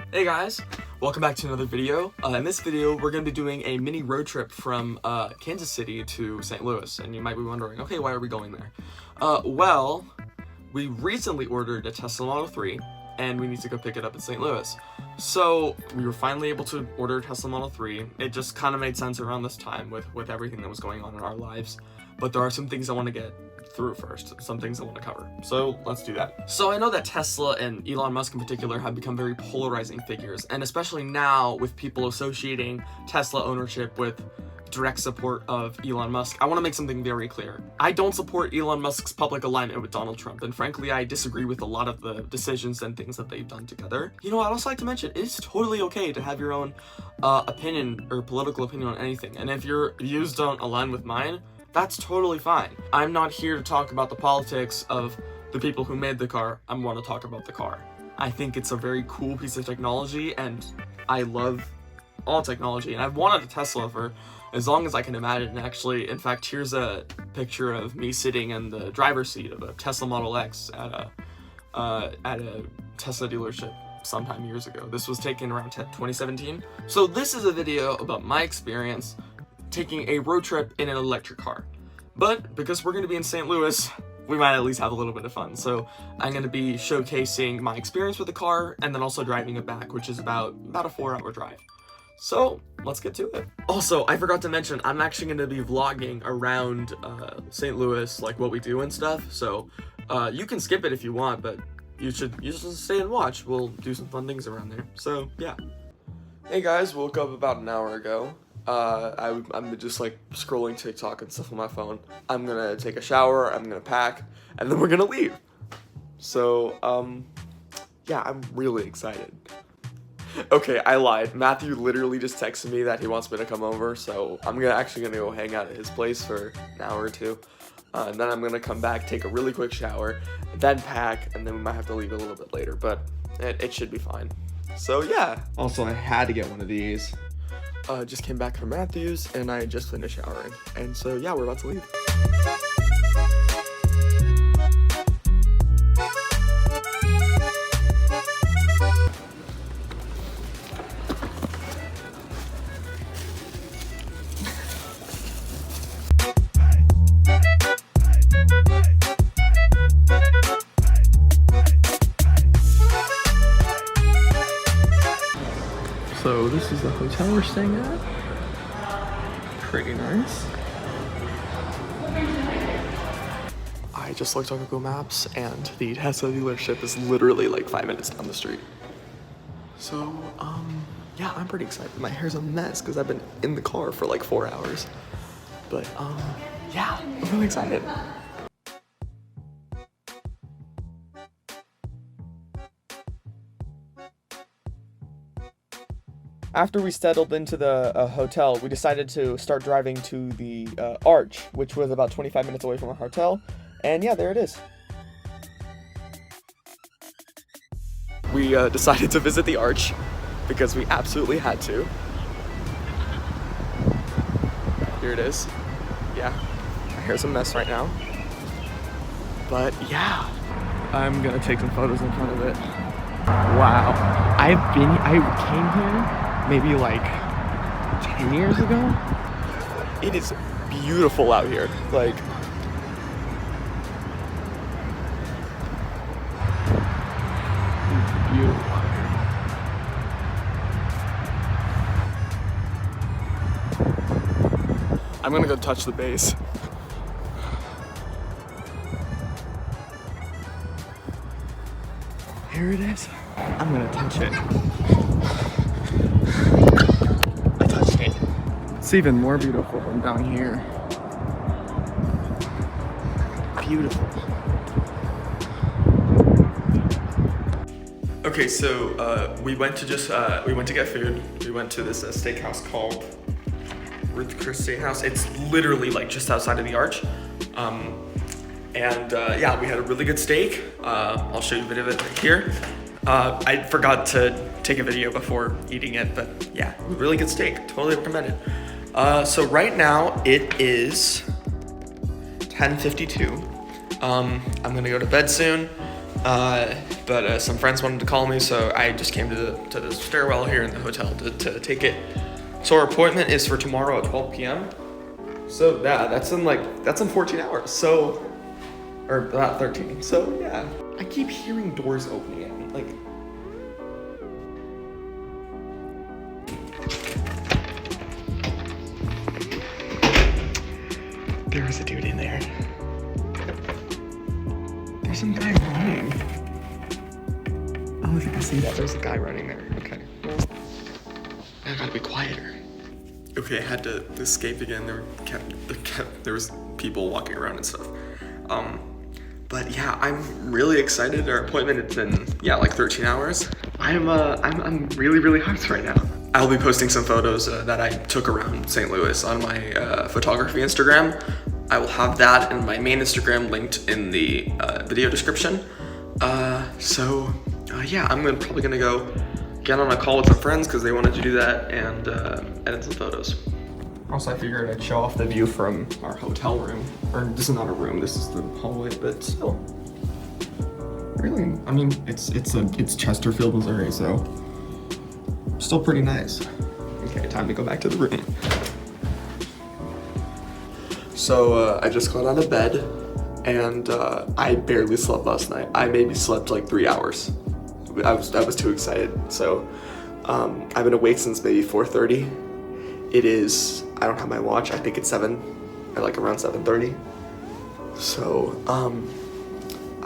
Hey guys, welcome back to another video. In this video, we're going to be doing a mini road trip from Kansas City to St. Louis, and you might be wondering, okay, why are we going there? Well, we recently ordered a Tesla Model 3, and we need to go pick it up in St. Louis. So, we were finally able to order a Tesla Model 3. It just kind of made sense around this time with everything that was going on in our lives, but there are some things I want to get through first, some things I want to cover. So let's do that. So I know that Tesla and Elon Musk in particular have become very polarizing figures, and especially now with people associating Tesla ownership with direct support of Elon Musk, I want to make something very clear. I don't support Elon Musk's public alignment with Donald Trump, and frankly, I disagree with a lot of the decisions and things that they've done together. You know, I'd also like to mention, it's totally okay to have your own opinion or political opinion on anything, and if your views don't align with mine, that's totally fine. I'm not here to talk about the politics of the people who made the car. I want to talk about the car. I think it's a very cool piece of technology, and I love all technology, and I've wanted a Tesla for as long as I can imagine. Actually, in fact, here's a picture of me sitting in the driver's seat of a Tesla Model X at a Tesla dealership sometime years ago. This was taken around 2017. So this is a video about my experience taking a road trip in an electric car. But because we're going to be in St. Louis, we might at least have a little bit of fun. So I'm going to be showcasing my experience with the car and then also driving it back, which is about a 4-hour drive. So let's get to it. Also, I forgot to mention, I'm actually going to be vlogging around St. Louis, like what we do and stuff. So you can skip it if you want, but you should stay and watch. We'll do some fun things around there. So yeah. Hey guys, woke up about an hour ago. I'm just like scrolling TikTok and stuff on my phone. I'm gonna take a shower, I'm gonna pack, and then we're gonna leave. So, yeah, I'm really excited. Okay, I lied. Matthew literally just texted me that he wants me to come over, so I'm actually gonna go hang out at his place for an hour or two. And then I'm gonna come back, take a really quick shower, then pack, and then we might have to leave a little bit later, but it should be fine. So yeah. Also, I had to get one of these. Just came back from Matthew's, and I just finished showering. And so, yeah, we're about to leave. So this is the hotel we're staying at. Pretty nice. I just looked on Google Maps, and the Tesla dealership is literally like 5 minutes down the street. So, yeah, I'm pretty excited. My hair's a mess because I've been in the car for like 4 hours. But, yeah, I'm really excited. After we settled into the hotel, we decided to start driving to the Arch, which was about 25 minutes away from our hotel. And yeah, there it is. We decided to visit the Arch because we absolutely had to. Here it is. Yeah, my hair's a mess right now. But yeah, I'm gonna take some photos in front of it. Wow, I came here maybe like 10 years ago. It is beautiful out here. Like, it's beautiful out here. I'm gonna go touch the base. Here it is. I'm gonna touch it. It's even more beautiful than down here. Beautiful. Okay, so we went to get food. We went to this steakhouse called Ruth Chris Steakhouse. It's literally like just outside of the Arch. Yeah, we had a really good steak. I'll show you a bit of it right here. I forgot to take a video before eating it, but yeah, really good steak. Totally recommend it. So right now it is 10:52. I'm gonna go to bed soon. but some friends wanted to call me, so I just came to the stairwell here in the hotel to take it. So our appointment is for tomorrow at 12 p.m. So yeah, that's in 14 hours. So, or not 13. So yeah, I keep hearing doors opening at me, like. There was a dude in there. There's some guy running. Oh, I think I see that. There's a guy running there. Okay. I gotta be quieter. Okay, I had to escape again. There was people walking around and stuff. But yeah, I'm really excited. Our appointment, it's in, like 13 hours. I'm really, really hyped right now. I'll be posting some photos that I took around St. Louis on my photography Instagram. I will have that and my main Instagram linked in the video description. Yeah, I'm probably gonna go get on a call with some friends because they wanted to do that and edit some photos. Also, I figured I'd show off the view from our hotel room. Or this is not a room, this is the hallway, but still. Really, I mean, it's Chesterfield, Missouri, so still pretty nice. Okay, time to go back to the room. So I just got out of bed and I barely slept last night. I maybe slept like 3 hours. I was too excited. So I've been awake since maybe 4:30. It is, I don't have my watch, I think it's around 7:30. So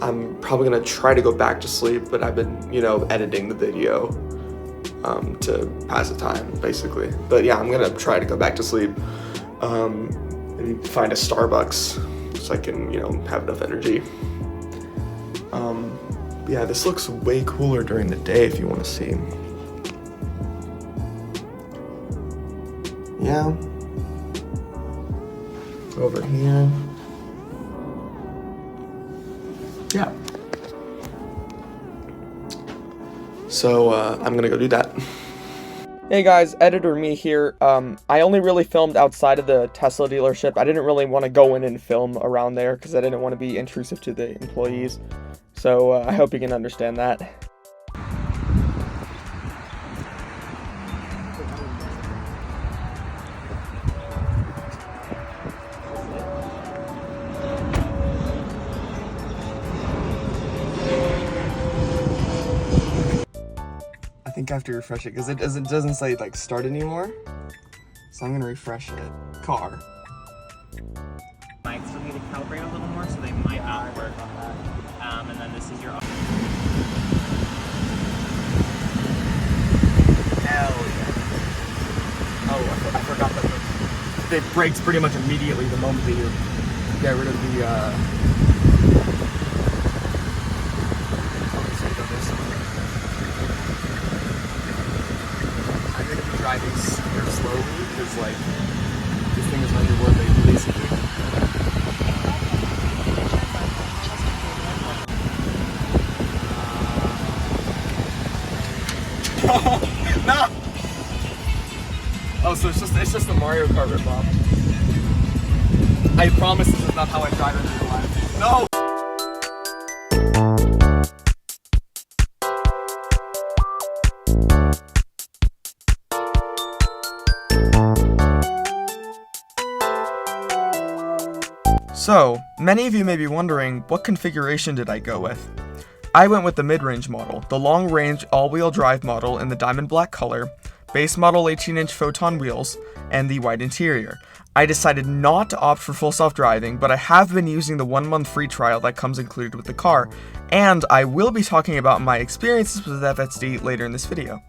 I'm probably gonna try to go back to sleep, but I've been, editing the video to pass the time, basically. But yeah, I'm gonna try to go back to sleep. Maybe find a Starbucks so I can, have enough energy. Yeah, this looks way cooler during the day if you want to see. Yeah. Over here. Yeah. So I'm gonna go do that. Hey guys, editor me here. I only really filmed outside of the Tesla dealership. I didn't really want to go in and film around there because I didn't want to be intrusive to the employees. So I hope you can understand that. I think I have to refresh it because it doesn't say like start anymore. So I'm gonna refresh it. Car. Might still need to calibrate a little more, so they might not work on that. And then this is your. Hell yeah! Oh, I forgot that it brakes pretty much immediately the moment that you get rid of the. I'm gonna be driving super slowly because like this thing is underwater basically. No! Oh, so it's just the Mario Kart ripoff. I promise this is not how I drive in real life. No! So, many of you may be wondering, what configuration did I go with? I went with the mid-range model, the long-range all-wheel drive model in the diamond black color, base model 18-inch Photon wheels, and the white interior. I decided not to opt for full self-driving, but I have been using the 1-month free trial that comes included with the car, and I will be talking about my experiences with FSD later in this video.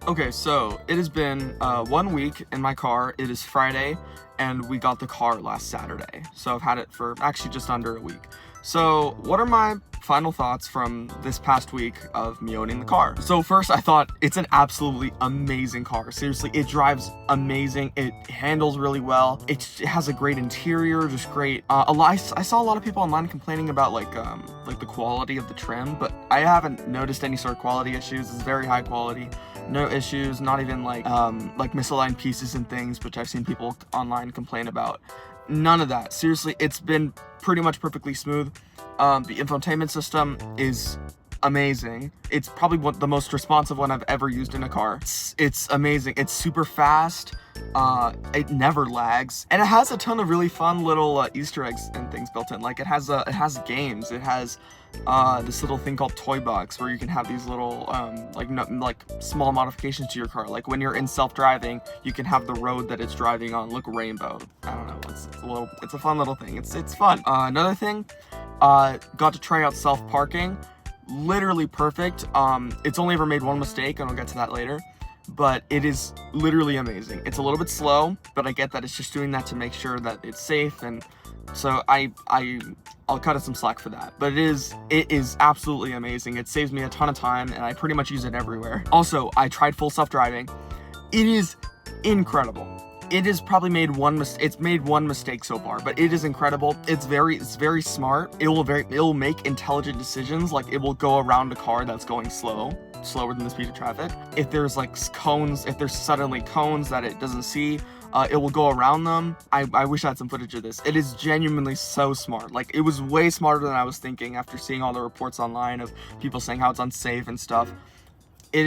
Okay, so it has been 1 week in my car. It is Friday, and we got the car last Saturday. So I've had it for actually just under a week. So what are my final thoughts from this past week of me owning the car? So first, I thought it's an absolutely amazing car. Seriously, it drives amazing. It handles really well. It has a great interior, just great. I saw a lot of people online complaining about like the quality of the trim, but I haven't noticed any sort of quality issues. It's very high quality. No issues, not even like misaligned pieces and things, which I've seen people online complain about. None of that. Seriously, it's been pretty much perfectly smooth. The infotainment system is amazing. It's probably the most responsive one I've ever used in a car. It's amazing. It's super fast. It never lags, and it has a ton of really fun little Easter eggs and things built in. Like it has games. It has this little thing called Toy Box, where you can have these little like small modifications to your car. Like when you're in self-driving, you can have the road that it's driving on look rainbow. I don't know. It's a fun little thing. It's fun. Another thing, got to try out self-parking. Literally perfect. It's only ever made one mistake, and I'll get to that later. But it is literally amazing. It's a little bit slow, but I get that it's just doing that to make sure that it's safe, and so I'll cut it some slack for that. But it is absolutely amazing. It saves me a ton of time, and I pretty much use it everywhere. Also, I tried full self-driving. It is incredible. It has probably made it's made one mistake so far, but it is incredible. It's very smart. It will make intelligent decisions. Like it will go around a car that's going slower than the speed of traffic. If there's like cones, if there's suddenly cones that it doesn't see, it will go around them. I wish I had some footage of this. It is genuinely so smart. Like it was way smarter than I was thinking after seeing all the reports online of people saying how it's unsafe and stuff. It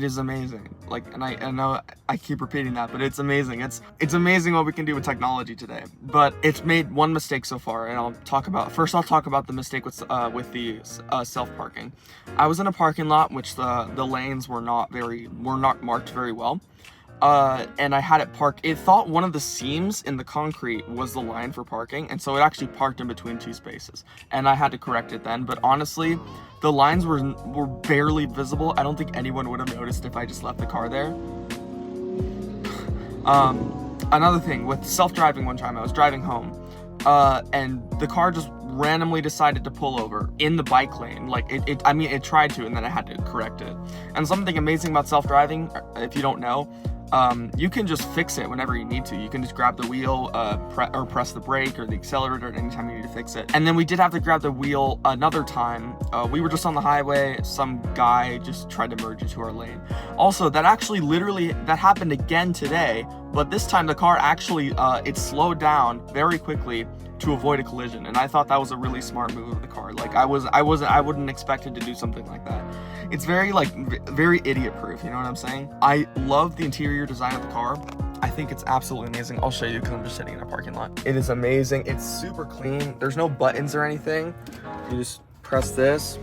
is amazing. Like, and I know I keep repeating that, but it's amazing. It's amazing what we can do with technology today. But it's made one mistake so far, and I'll talk about the mistake with the self-parking. I was in a parking lot which the lanes were not marked very well. And I had it parked. It thought one of the seams in the concrete was the line for parking, and so it actually parked in between two spaces. And I had to correct it then, but honestly, the lines were barely visible. I don't think anyone would have noticed if I just left the car there. Another thing, with self-driving, one time I was driving home, and the car just randomly decided to pull over in the bike lane. Like it tried to, and then I had to correct it. And something amazing about self-driving, if you don't know, you can just fix it whenever you need to. You can just grab the wheel, or press the brake or the accelerator at any time you need to fix it. And then we did have to grab the wheel another time. We were just on the highway. Some guy just tried to merge into our lane. Also, that happened again today, but this time the car actually, it slowed down very quickly to avoid a collision, and I thought that was a really smart move of the car. Like I wouldn't expect it to do something like that. It's very idiot proof, you know what I'm saying? I love the interior design of the car. I think it's absolutely amazing. I'll show you because I'm just sitting in a parking lot. It is amazing. It's super clean. There's no buttons or anything. You just press this,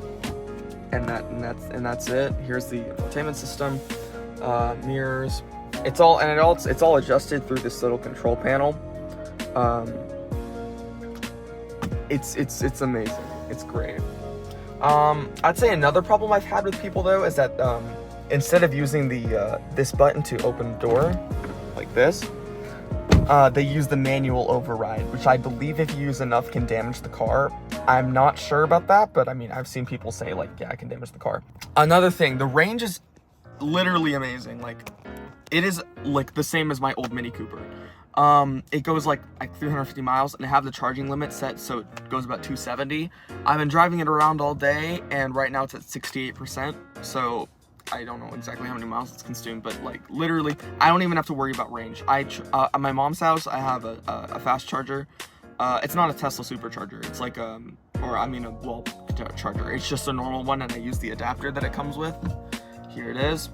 and that's it. Here's the infotainment system, mirrors. It's all adjusted through this little control panel. It's amazing. It's great. I'd say another problem I've had with people though is that instead of using this button to open the door like this, they use the manual override, which I believe if you use enough can damage the car. I'm not sure about that, but I mean, I've seen people say like, yeah, it can damage the car. Another thing, the range is literally amazing. Like it is like the same as my old Mini Cooper. It goes like 350 miles, and I have the charging limit set so it goes about 270. I've been driving it around all day, and right now it's at 68%, so I don't know exactly how many miles it's consumed, but like literally I don't even have to worry about range. At my mom's house I have a fast charger. It's not a Tesla supercharger, it's like a wall charger. It's just a normal one, and I use the adapter that it comes with. Here it is.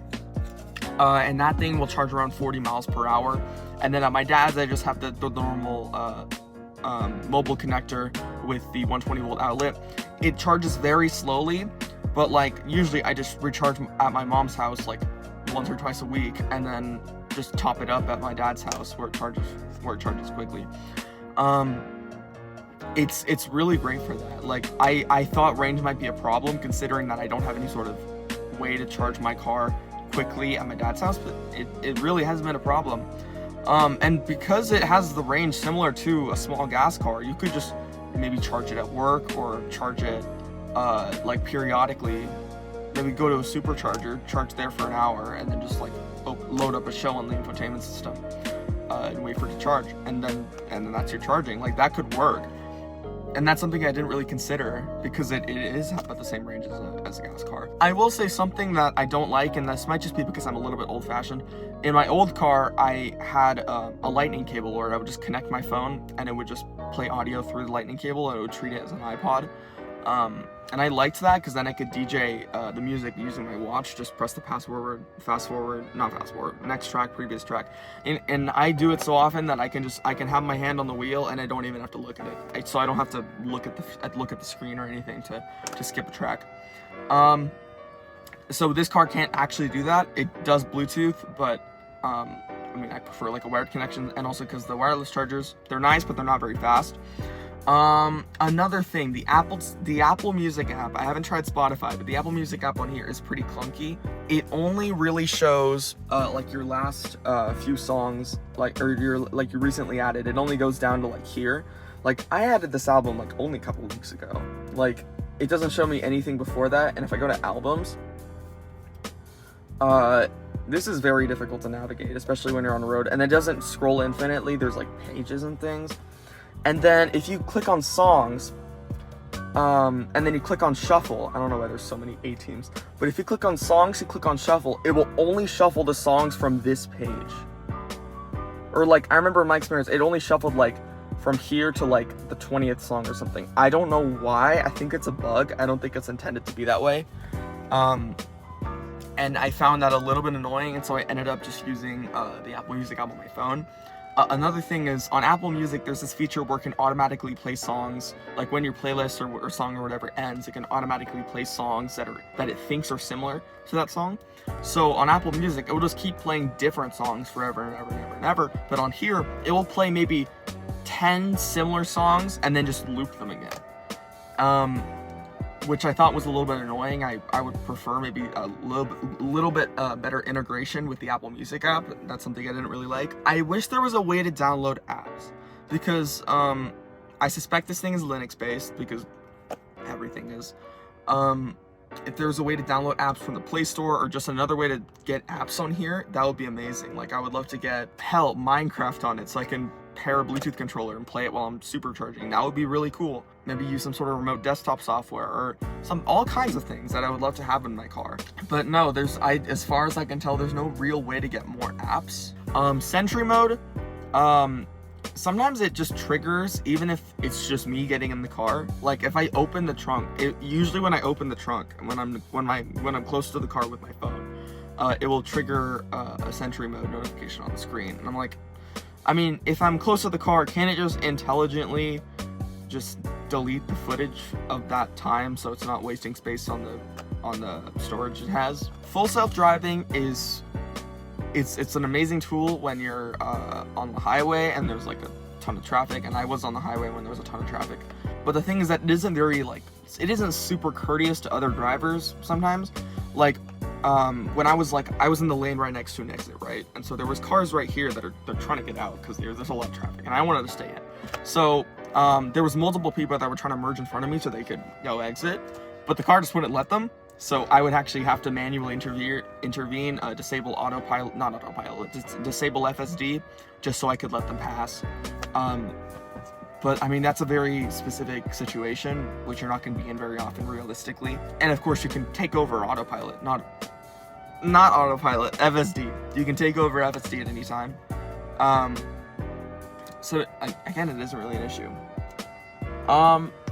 And that thing will charge around 40 miles per hour. And then at my dad's, I just have the normal mobile connector with the 120 volt outlet. It charges very slowly, but like usually I just recharge at my mom's house like once or twice a week, and then just top it up at my dad's house where it charges quickly. It's really great for that. Like I thought range might be a problem considering that I don't have any sort of way to charge my car quickly at my dad's house, but it really hasn't been a problem. And because it has the range similar to a small gas car, you could just maybe charge it at work or charge it like periodically. Maybe go to a supercharger, charge there for an hour, and then just like load up a show on the infotainment system and wait for it to charge, and then that's your charging. Like that could work. And that's something I didn't really consider because it is about the same range as a gas car. I will say something that I don't like, and this might just be because I'm a little bit old-fashioned. In my old car, I had a lightning cable where I would just connect my phone and it would just play audio through the lightning cable and it would treat it as an iPod. And I liked that because then I could DJ the music using my watch, just press the fast forward, next track, previous track. And I do it so often that I can have my hand on the wheel and I don't even have to look at it. So I don't have to look at the screen or anything to skip a track. So this car can't actually do that. It does Bluetooth, but I mean, I prefer like a wired connection, and also because the wireless chargers, they're nice, but they're not very fast. Another thing, the Apple Music app, I haven't tried Spotify, but the Apple Music app on here is pretty clunky. It only really shows, like your last, few songs, you recently added, it only goes down to like here. Like, I added this album like only a couple weeks ago. Like, it doesn't show me anything before that, and if I go to albums, this is very difficult to navigate, especially when you're on the road, and it doesn't scroll infinitely, there's like pages and things. And then if you click on songs, and then you click on shuffle, I don't know why there's so many A teams, but if you click on songs, you click on shuffle, it will only shuffle the songs from this page. Or like, I remember in my experience, it only shuffled like from here to like the 20th song or something. I don't know why, I think it's a bug, I don't think it's intended to be that way. And I found that a little bit annoying, and so I ended up just using the Apple Music app on my phone. Another thing is, on Apple Music, there's this feature where it can automatically play songs, like when your playlist or song or whatever ends, it can automatically play songs that it thinks are similar to that song. So on Apple Music, it will just keep playing different songs forever and ever and ever and ever, but on here, it will play maybe 10 similar songs and then just loop them again. Which I thought was a little bit annoying. I would prefer maybe a little bit better integration with the Apple Music app. That's something I didn't really like. I wish there was a way to download apps, because I suspect this thing is Linux based, because everything is. If there's a way to download apps from the Play Store, or just another way to get apps on here, that would be amazing. Like, I would love to get, hell, Minecraft on it, so I can pair a Bluetooth controller and play it while I'm supercharging. That would be really cool. Maybe use some sort of remote desktop software, or all kinds of things that I would love to have in my car. But no, as far as I can tell, there's no real way to get more apps. Sentry mode, sometimes it just triggers even if it's just me getting in the car. Like, if I open the trunk, usually when I open the trunk, when I'm close to the car with my phone, it will trigger a Sentry mode notification on the screen, and I'm like, I mean, if I'm close to the car, can't it just intelligently just delete the footage of that time so it's not wasting space on the storage it has? Full self-driving it's an amazing tool when you're on the highway and there's like a ton of traffic, and I was on the highway when there was a ton of traffic. But the thing is that it isn't super courteous to other drivers sometimes. Like, when I was in the lane right next to an exit, right? And so there was cars right here they're trying to get out because there's a lot of traffic, and I wanted to stay in. So there was multiple people that were trying to merge in front of me so they could exit, but the car just wouldn't let them. So I would actually have to manually intervene, disable disable FSD, just so I could let them pass. But I mean, that's a very specific situation, which you're not going to be in very often realistically. And of course, you can take over autopilot, not autopilot, FSD. You can take over FSD at any time. So again, it isn't really an issue.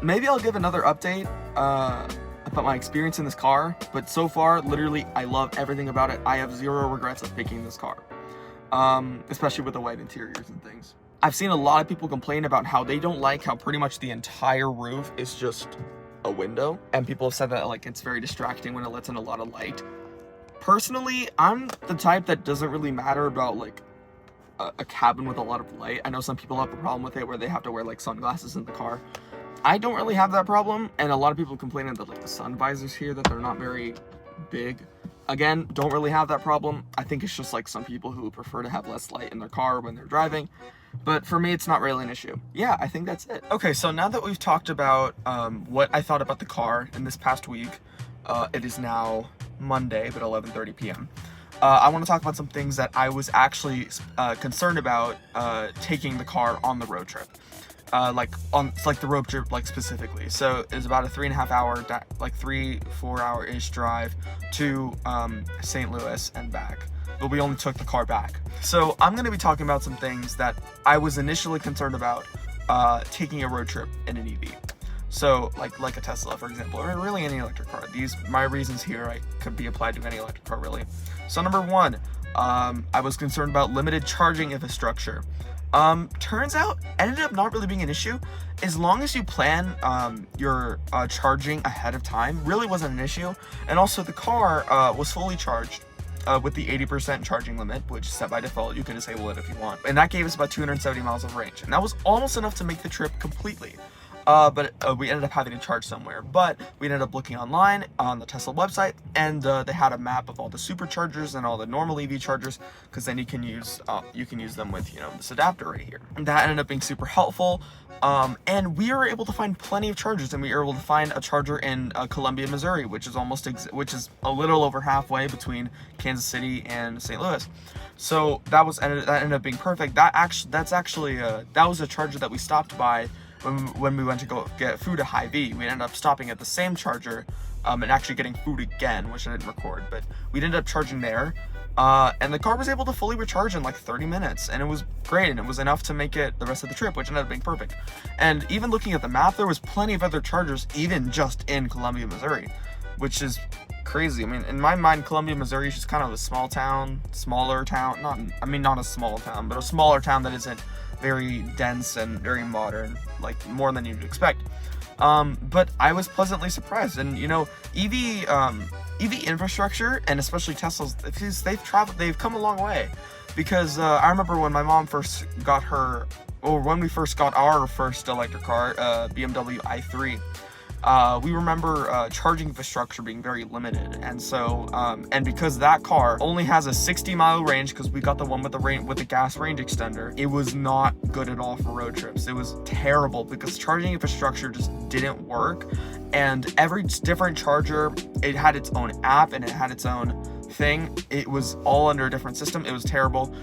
Maybe I'll give another update about my experience in this car, but so far, literally, I love everything about it. I have zero regrets of picking this car, especially with the white interiors and things. I've seen a lot of people complain about how they don't like how pretty much the entire roof is just a window, and people have said that like it's very distracting when it lets in a lot of light. Personally, I'm the type that doesn't really matter about like a cabin with a lot of light. I know some people have a problem with it where they have to wear like sunglasses in the car. I don't really have that problem, and a lot of people complaining that like the sun visors here, that they're not very big. Again, don't really have that problem. I think it's just like some people who prefer to have less light in their car when they're driving. But for me, it's not really an issue. Yeah, I think that's it. Okay, so now that we've talked about what I thought about the car in this past week, it is now Monday, but 11:30 p.m. I want to talk about some things that I was actually concerned about taking the car on the road trip. like the road trip like specifically. So it was about a 3.5 hour, like 3-4 hour-ish drive to St. Louis and back. But we only took the car back. So I'm going to be talking about some things that I was initially concerned about taking a road trip in an EV. So like a Tesla, for example, or really any electric car. My reasons here could be applied to any electric car, really. So number one, I was concerned about limited charging infrastructure. Turns out, ended up not really being an issue. As long as you plan your charging ahead of time, really wasn't an issue. And also the car was fully charged with the 80% charging limit, which is set by default. You can disable it if you want. And that gave us about 270 miles of range. And that was almost enough to make the trip completely. But we ended up having to charge somewhere. But we ended up looking online on the Tesla website, and they had a map of all the superchargers and all the normal EV chargers, because then you can use them with this adapter right here. And that ended up being super helpful. And we were able to find plenty of chargers, and we were able to find a charger in Columbia, Missouri, which is a little over halfway between Kansas City and St. Louis. So that ended up being perfect. That was a charger that we stopped by when we went to go get food at Hy-Vee. We ended up stopping at the same charger and actually getting food again, which I didn't record, but we ended up charging there. And the car was able to fully recharge in like 30 minutes, and it was great, and it was enough to make it the rest of the trip, which ended up being perfect. And even looking at the map, there was plenty of other chargers, even just in Columbia, Missouri, which is crazy. I mean, in my mind, Columbia, Missouri is just kind of a smaller town, not a small town, but a smaller town that isn't very dense and very modern, like more than you'd expect. But I was pleasantly surprised, and EV infrastructure, and especially Teslas, they've come a long way. Because I remember when my mom first got when we first got our first electric car, BMW i3, we remember charging infrastructure being very limited, and so and because that car only has a 60-mile range, because we got the one with the gas range extender, it was not good at all for road trips. It was terrible because charging infrastructure just didn't work, and every different charger, it had its own app and it had its own thing. It was all under a different system. It was terrible.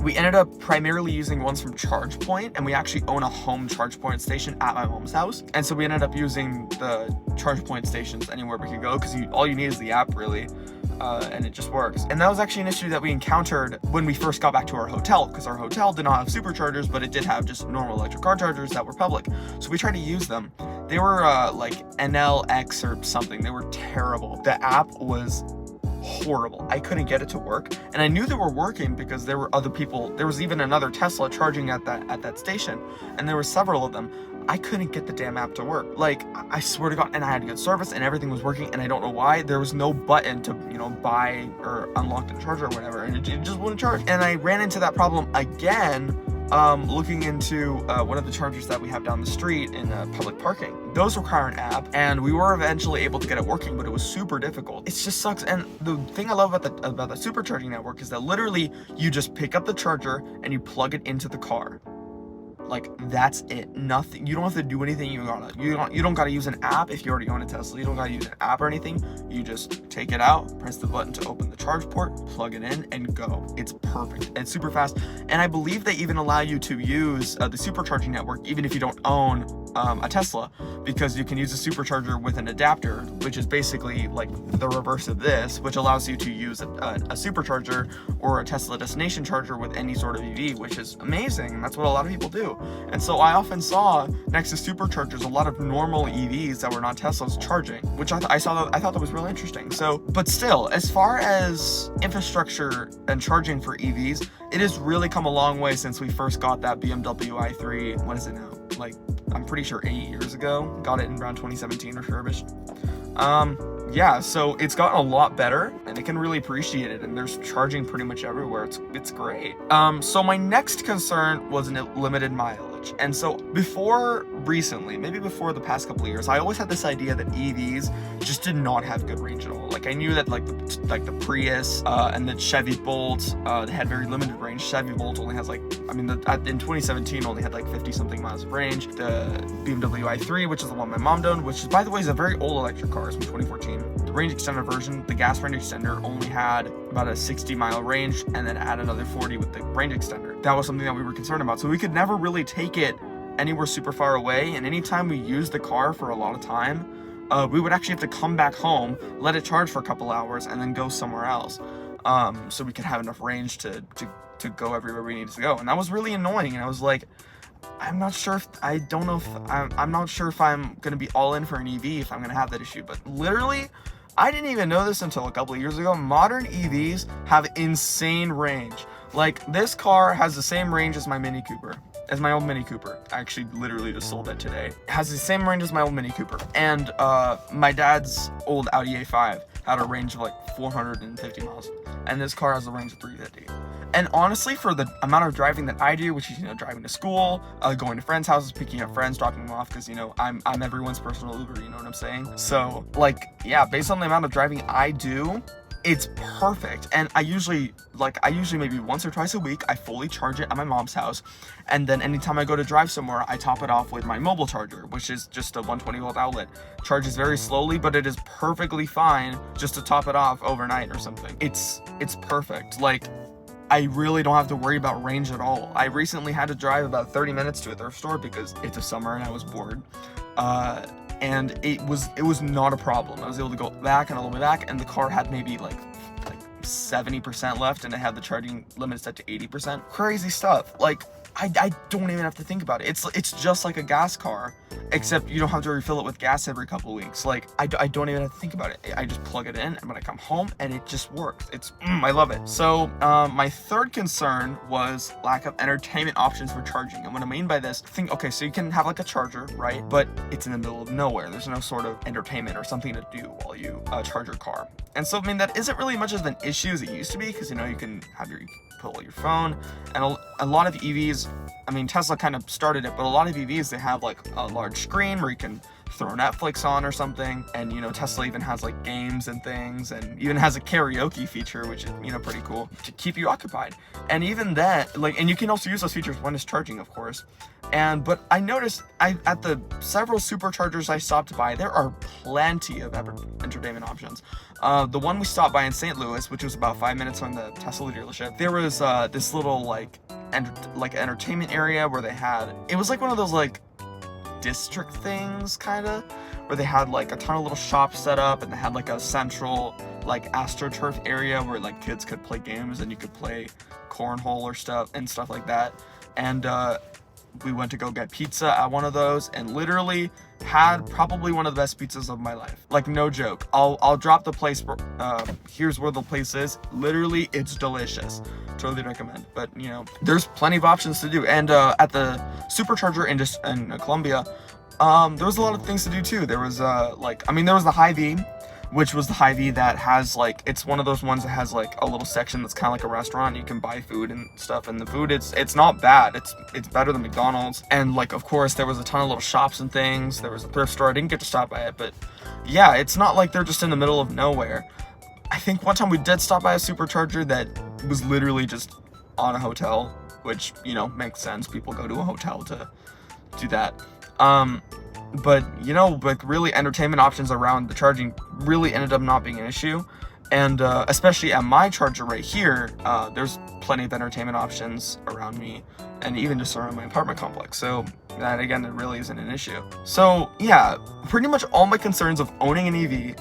We ended up primarily using ones from ChargePoint, and we actually own a home ChargePoint station at my mom's house. And so we ended up using the ChargePoint stations anywhere we could go, because all you need is the app, really, and it just works. And that was actually an issue that we encountered when we first got back to our hotel, because our hotel did not have superchargers, but it did have just normal electric car chargers that were public. So we tried to use them. They were like NLX or something. They were terrible. The app was horrible. I couldn't get it to work, and I knew they were working because there were other people. There was even another Tesla charging at that station, and there were several of them. I couldn't get the damn app to work. Like, I swear to God, and I had good service and everything was working, and I don't know why. There was no button to, buy or unlock the charger or whatever, and it just wouldn't charge. And I ran into that problem again looking into one of the chargers that we have down the street in public parking. Those require an app, and we were eventually able to get it working, but it was super difficult. It just sucks. And the thing I love about the supercharging network is that literally you just pick up the charger and you plug it into the car. Like, that's it. Nothing. You don't have to do anything. You don't gotta use an app if you already own a Tesla. You don't gotta use an app or anything. You just take it out, press the button to open the charge port, plug it in, and go. It's perfect. It's super fast. And I believe they even allow you to use the supercharging network even if you don't own a Tesla, because you can use a supercharger with an adapter, which is basically like the reverse of this, which allows you to use a supercharger or a Tesla destination charger with any sort of EV, which is amazing. That's what a lot of people do. And so I often saw next to superchargers a lot of normal EVs that were not Teslas charging, which I thought that was really interesting. So, but still, as far as infrastructure and charging for EVs, it has really come a long way since we first got that BMW i3. What is it now? Like, I'm pretty sure 8 years ago. Got it in around 2017, refurbished. Yeah, so it's gotten a lot better, and I can really appreciate it, and there's charging pretty much everywhere. It's great. So my next concern was limited mileage. And so maybe before the past couple of years, I always had this idea that EVs just did not have good range at all. Like, I knew that like the Prius and the Chevy Bolt, they had very limited range. Chevy Bolt only has like, I mean, in 2017 only had like 50 something miles of range. The BMW i3, which is the one my mom owned, which is, by the way, is a very old electric car. It's from 2014. The range extender version, the gas range extender, only had about a 60-mile range, and then add another 40 with the range extender. That was something that we were concerned about. So we could never really take it anywhere super far away, and anytime we used the car for a lot of time, we would actually have to come back home, let it charge for a couple hours, and then go somewhere else, so we could have enough range to go everywhere we needed to go. And that was really annoying, and I was like, I'm not sure if I'm not sure if I'm gonna be all in for an EV if I'm gonna have that issue. But literally, I didn't even know this until a couple of years ago. Modern EVs have insane range. Like, this car has the same range as my Mini Cooper. As my old Mini Cooper. I actually literally just sold it today. It has the same range as my old Mini Cooper. And my dad's old Audi A5 had a range of like 450 miles. And this car has a range of 350. And honestly, for the amount of driving that I do, which is, driving to school, going to friends' houses, picking up friends, dropping them off, because, I'm everyone's personal Uber, you know what I'm saying? So, like, yeah, based on the amount of driving I do, it's perfect. And I usually maybe once or twice a week, I fully charge it at my mom's house. And then anytime I go to drive somewhere, I top it off with my mobile charger, which is just a 120 volt outlet. Charges very slowly, but it is perfectly fine just to top it off overnight or something. It's perfect. Like, I really don't have to worry about range at all. I recently had to drive about 30 minutes to a thrift store because it's a summer and I was bored. And it was not a problem. I was able to go back and all the way back, and the car had maybe like 70% left, and it had the charging limit set to 80%. Crazy stuff. Like, I don't even have to think about it. It's just like a gas car, except you don't have to refill it with gas every couple weeks. Like, I don't even have to think about it. I just plug it in, and when I come home, and it just works. I love it. So my third concern was lack of entertainment options for charging. And what I mean by this, okay, so you can have like a charger, right? But it's in the middle of nowhere. There's no sort of entertainment or something to do while you charge your car. And so, I mean, that isn't really much of an issue as it used to be, because, you can have you pull your phone, and a lot of EVs, I mean, Tesla kind of started it, but a lot of EVs, they have like a large screen where you can throw Netflix on or something, and Tesla even has like games and things, and even has a karaoke feature, which is pretty cool to keep you occupied. And even that, like, and you can also use those features when it's charging, of course. But I noticed at the several superchargers I stopped by, there are plenty of entertainment options. The one we stopped by in St. Louis, which was about 5 minutes from the Tesla dealership, there was this little like entertainment area where it was like one of those like district things, kind of, where they had like a ton of little shops set up, and they had like a central like AstroTurf area where like kids could play games, and you could play cornhole or stuff like that. And we went to go get pizza at one of those, and literally had probably one of the best pizzas of my life. Like, no joke. I'll drop the place. Here's where the place is. Literally, it's delicious. Totally recommend. But there's plenty of options to do. And at the supercharger in Columbia, there was a lot of things to do too. There was there was the Hy-Vee, which was the Hy-Vee that has like, it's one of those ones that has like a little section that's kind of like a restaurant. You can buy food and stuff, and the food, it's not bad. It's better than McDonald's. And like, of course, there was a ton of little shops and things. There was a thrift store. I didn't get to stop by it, but yeah, it's not like they're just in the middle of nowhere. I think one time we did stop by a supercharger that was literally just on a hotel, which, makes sense. People go to a hotel to do that. But like, really, entertainment options around the charging really ended up not being an issue. And especially at my charger right here, there's plenty of entertainment options around me, and even just around my apartment complex. So that, again, it really isn't an issue. So yeah, pretty much all my concerns of owning an EV,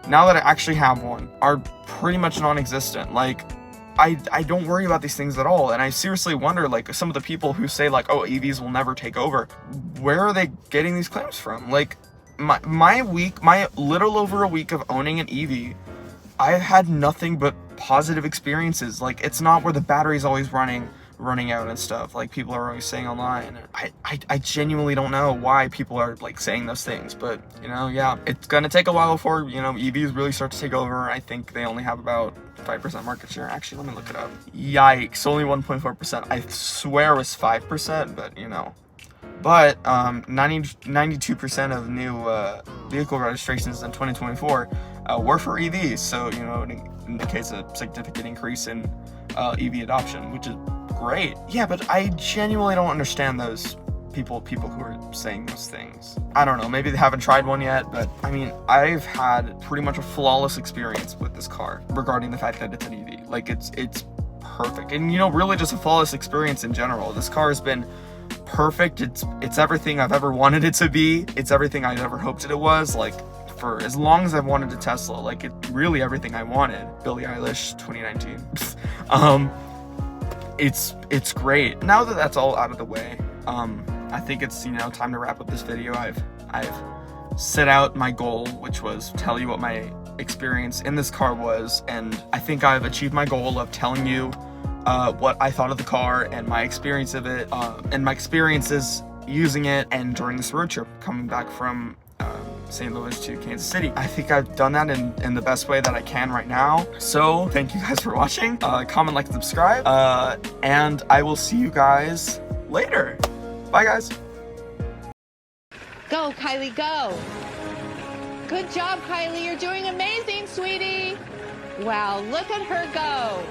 now that I actually have one, are pretty much non-existent. Like, I don't worry about these things at all. And I seriously wonder, like, some of the people who say like, oh, EVs will never take over, where are they getting these claims from? Like, my little over a week of owning an EV, I've had nothing but positive experiences. Like, it's not where the battery's always running out and stuff, like people are always saying online. I genuinely don't know why people are like saying those things, but yeah, it's gonna take a while before EVs really start to take over. I think they only have about 5% market share. Actually, let me look it up. Yikes, only 1.4%. I swear it was 5%, but 92% of new vehicle registrations in 2024 were for EVs, so it indicates a significant increase in EV adoption, which is great. Yeah, but I genuinely don't understand those people who are saying those things. I don't know, maybe they haven't tried one yet, but I mean, I've had pretty much a flawless experience with this car regarding the fact that it's an EV. Like, it's perfect. And, you know, really just a flawless experience in general. This car has been perfect. It's everything I've ever wanted it to be. It's everything I'd ever hoped it was. Like, for as long as I've wanted a Tesla, like, it's really everything I wanted. Billie Eilish 2019. It's great. Now that that's all out of the way, I think it's, you know, time to wrap up this video. I've set out my goal, which was tell you what my experience in this car was, and I think I've achieved my goal of telling you what I thought of the car and my experience of it, and my experiences using it and during this road trip coming back from St. Louis to Kansas City. I think I've done that in the best way that I can right now. So thank you guys for watching. Comment, like, subscribe, and I will see you guys later. Bye, guys. Go, Kylie, go. Good job, Kylie. You're doing amazing, sweetie. Wow, look at her go.